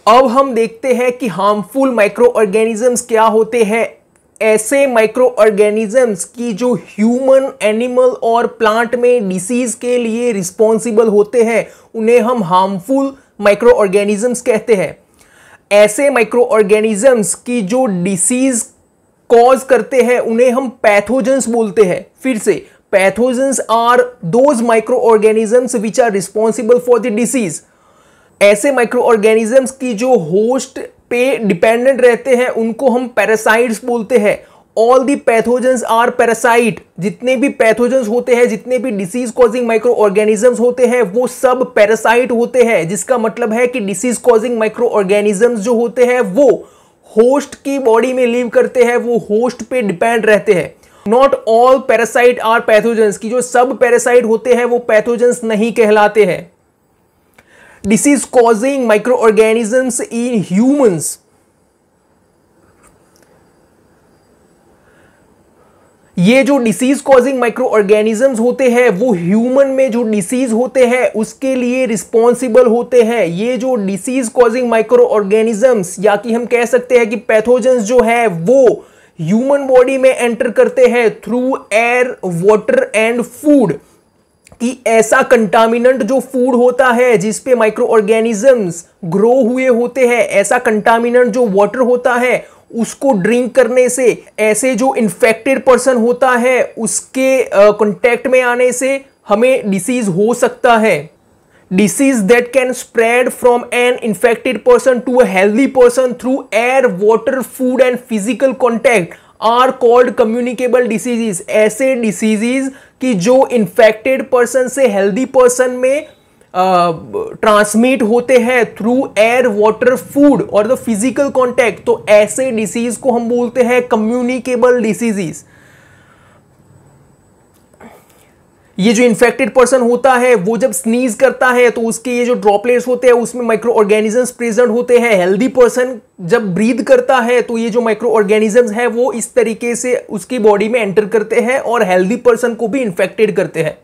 अब हम देखते हैं कि हार्मफुल माइक्रो ऑर्गेनिजम्स क्या होते हैं। ऐसे माइक्रो ऑर्गेनिजम्स की जो ह्यूमन, एनिमल और प्लांट में डिसीज के लिए रिस्पॉन्सिबल होते हैं, उन्हें हम हार्मफुल माइक्रो ऑर्गेनिजम्स कहते हैं। ऐसे माइक्रो ऑर्गेनिजम्स की जो डिसीज कॉज करते हैं, उन्हें हम पैथोजेंस बोलते हैं। फिर से, pathogens are those micro organisms which are responsible for the disease. ऐसे माइक्रो ऑर्गेनिजम्स की जो होस्ट पे डिपेंडेंट रहते हैं, उनको हम पैरासाइट्स बोलते हैं। All the pathogens are parasite. जितने भी पैथोजेंस होते हैं, जितने भी डिसीज कॉजिंग माइक्रो ऑर्गेनिजम्स होते हैं, वो सब पैरासाइट होते हैं। जिसका मतलब है कि डिसीज कॉजिंग माइक्रो ऑर्गेनिजम्स जो होते हैं वो होस्ट की बॉडी में लिव करते हैं, वो होस्ट पे डिपेंड रहते हैं। Not all parasite are pathogens. की जो सब पैरासाइट होते हैं वो पैथोजेंस नहीं कहलाते हैं। Disease causing micro organisms in humans. ये जो डिसीज कॉजिंग माइक्रो ऑर्गेनिजम्स होते हैं वो ह्यूमन में जो डिसीज होते हैं उसके लिए रिस्पॉन्सिबल होते हैं। ये जो डिसीज कॉजिंग माइक्रो ऑर्गेनिजम्स, या कि हम कह सकते हैं कि पैथोजेंस जो है वो ह्यूमन बॉडी में एंटर करते हैं through air, water and food. कि ऐसा कंटामिनेंट जो फूड होता है जिसपे माइक्रो ऑर्गेनिजम्स ग्रो हुए होते हैं, ऐसा कंटामिनेंट जो वाटर होता है, उसको ड्रिंक करने से, ऐसे जो इन्फेक्टेड पर्सन होता है उसके कांटेक्ट में आने से हमें डिसीज हो सकता है। Disease that can spread from an infected person to a healthy person through air, water, food and physical contact are called communicable diseases. ऐसे डिसीजेस कि जो इन्फेक्टेड पर्सन से हेल्दी पर्सन में ट्रांसमिट होते हैं थ्रू एयर, वाटर, फूड और the physical contact, तो ऐसे डिसीज को हम बोलते हैं कम्युनिकेबल डिसीजेस। ये जो इन्फेक्टेड पर्सन होता है वो जब स्नीज करता है तो उसके ये जो ड्रॉपलेट्स होते हैं उसमें माइक्रो ऑर्गेनिजम्स प्रेजेंट होते हैं। हेल्दी पर्सन जब ब्रीथ करता है तो ये जो माइक्रो ऑर्गेनिजम्स है वो इस तरीके से उसकी बॉडी में एंटर करते हैं और हेल्दी पर्सन को भी इन्फेक्टेड करते हैं।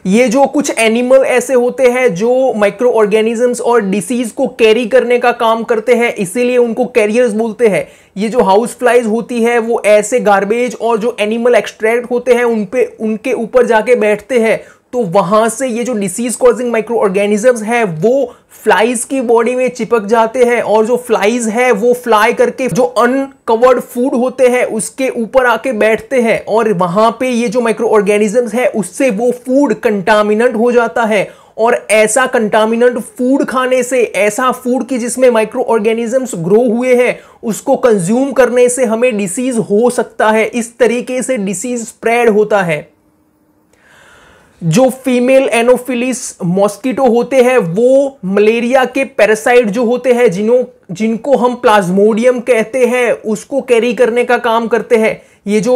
ये जो कुछ एनिमल ऐसे होते हैं जो माइक्रो ऑर्गेनिजम्स और डिसीज को कैरी करने का काम करते हैं, इसीलिए उनको कैरियर्स बोलते हैं। ये जो हाउस फ्लाइज होती है वो ऐसे गार्बेज और जो एनिमल एक्सट्रैक्ट होते हैं उनके ऊपर जाके बैठते हैं, तो वहां से ये जो डिसीज कॉजिंग माइक्रो ऑर्गेनिजम्स है वो फ्लाइज की बॉडी में चिपक जाते हैं और जो फ्लाइज है वो फ्लाई करके जो अनकवर्ड फूड होते हैं उसके ऊपर आके बैठते हैं और वहां पे ये जो माइक्रो ऑर्गेनिजम्स है उससे वो फूड कंटामिनेंट हो जाता है। और ऐसा कंटामिनेंट फूड खाने से, ऐसा फूड की जिसमें माइक्रो ऑर्गेनिजम्स ग्रो हुए हैं, उसको कंज्यूम करने से हमें डिसीज हो सकता है। इस तरीके से डिसीज स्प्रेड होता है। जो फीमेल एनोफिलिस मॉस्किटो होते हैं वो मलेरिया के पैरासाइट जो होते हैं जिनको हम प्लाज्मोडियम कहते हैं उसको कैरी करने का काम करते हैं। ये जो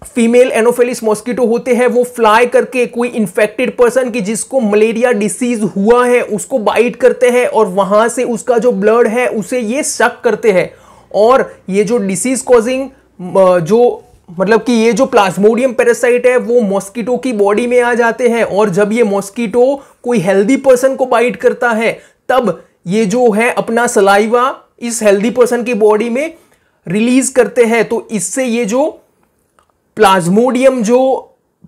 फीमेल एनोफिलिस मॉस्किटो होते हैं वो फ्लाई करके कोई इन्फेक्टेड पर्सन की जिसको मलेरिया डिसीज हुआ है उसको बाइट करते हैं और वहां से उसका जो ब्लड है उसे ये सक करते हैं। और ये जो डिसीज कॉजिंग मतलब कि ये जो प्लाज्मोडियम पैरासाइट है वो मॉस्किटो की बॉडी में आ जाते हैं और जब ये मॉस्किटो कोई हेल्दी पर्सन को बाइट करता है तब ये जो है अपना सलाइवा इस हेल्दी पर्सन की बॉडी में रिलीज करते हैं। तो इससे ये जो प्लाज्मोडियम जो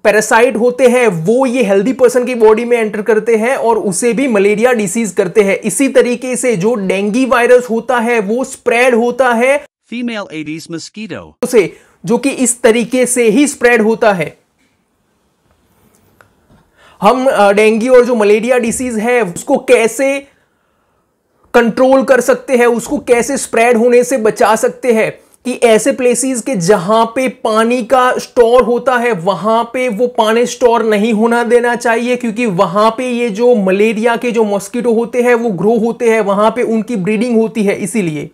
पैरासाइट होते हैं वो ये हेल्दी पर्सन की बॉडी में एंटर करते हैं और उसे भी मलेरिया डिसीज करते हैं। इसी तरीके से जो डेंगू वायरस होता है वो स्प्रेड होता है फीमेल एडिस मस्कीटो से, जो कि इस तरीके से ही स्प्रेड होता है। हम डेंगू और जो मलेरिया डिसीज है उसको कैसे कंट्रोल कर सकते हैं, उसको कैसे स्प्रेड होने से बचा सकते हैं कि ऐसे प्लेसेस के जहां पे पानी का स्टोर होता है वहां पे वो पानी स्टोर नहीं होना देना चाहिए, क्योंकि वहां पे ये जो मलेरिया के जो मॉस्किटो होते हैं वो ग्रो होते हैं, वहां पे उनकी ब्रीडिंग होती है। इसीलिए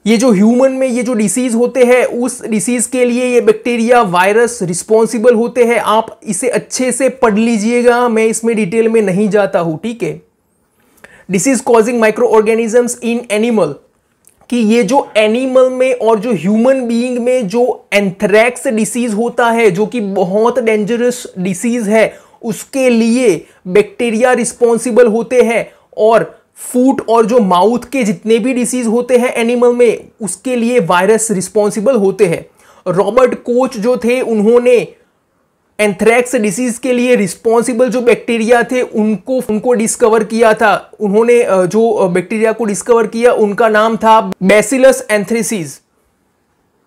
ये जो ह्यूमन में ये जो डिसीज होते हैं उस डिसीज के लिए ये बैक्टीरिया, वायरस रिस्पॉन्सिबल होते हैं। आप इसे अच्छे से पढ़ लीजिएगा, मैं इसमें डिटेल में नहीं जाता हूं, ठीक है। Disease causing micro organisms in animal, कि ये जो एनिमल में और जो ह्यूमन बीइंग में जो एंथ्रैक्स डिसीज होता है जो कि बहुत डेंजरस डिसीज है, उसके लिए बैक्टीरिया रिस्पॉन्सिबल होते हैं, और फूट और जो माउथ के जितने भी डिसीज होते हैं एनिमल में, उसके लिए वायरस रिस्पॉन्सिबल होते हैं। रॉबर्ट कोच जो थे, उन्होंने एंथ्रैक्स डिसीज के लिए रिस्पॉन्सिबल जो बैक्टीरिया थे उनको डिस्कवर किया था। उन्होंने जो बैक्टीरिया को डिस्कवर किया उनका नाम था बैसिलस एंथ्रेसिस।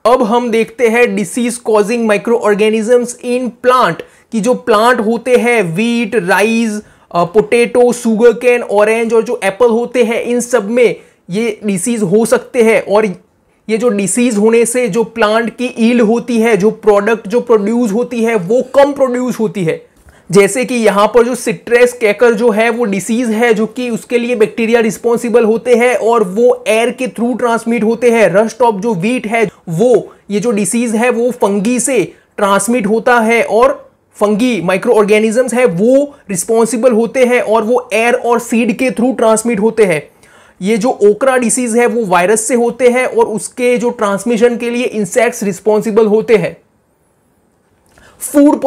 अब हम देखते हैं disease causing micro organisms in plant, कि जो प्लांट होते हैं wheat, rice, potato, sugar cane, orange और जो एप्पल होते हैं, इन सब में ये डिसीज हो सकते हैं। और ये जो डिसीज होने से जो प्लांट की ईल्ड होती है, जो प्रोडक्ट जो प्रोड्यूस होती है, वो कम प्रोड्यूस होती है। जैसे कि यहां पर जो सिट्रस कैकर जो है वो डिसीज है, जो कि उसके लिए बैक्टीरिया रिस्पॉन्सिबल होते हैं और वो एयर के थ्रू ट्रांसमिट होते हैं। रस्ट ऑफ जो वीट है, वो ये जो डिसीज है वो फंगी से ट्रांसमिट होता है, और फंगी माइक्रो ऑर्गेनिजम्स है वो रिस्पॉन्सिबल होते हैं, और वो एयर और सीड के थ्रू ट्रांसमिट होते हैं। ये जो ओकरा डिसीज है वो वायरस से होते हैं, और उसके जो ट्रांसमिशन के लिए इंसेक्ट्स रिस्पॉन्सिबल होते हैं। फूड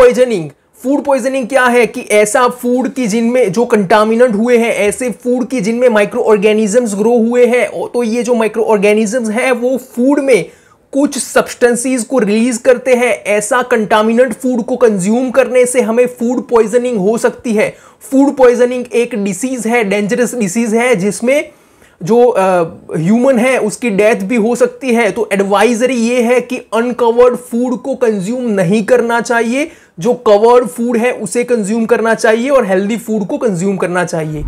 पॉइजनिंग क्या है कि ऐसा फूड की जिनमें जो कंटामिनेंट हुए हैं, ऐसे फूड की जिनमें माइक्रो ऑर्गेनिजम्स ग्रो हुए हैं, तो ये जो माइक्रो ऑर्गेनिजम्स हैं वो फूड में कुछ सब्सटेंसेस को रिलीज करते हैं। ऐसा कंटामिनेंट फूड को कंज्यूम करने से हमें फूड पॉइजनिंग हो सकती है। फूड पॉइजनिंग एक डिसीज है, डेंजरस डिसीज है, जिसमें जो ह्यूमन है उसकी डेथ भी हो सकती है। तो एडवाइजरी ये है कि अनकवर्ड फूड को कंज्यूम नहीं करना चाहिए, जो कवर्ड फूड है उसे कंज्यूम करना चाहिए, और हेल्दी फूड को कंज्यूम करना चाहिए।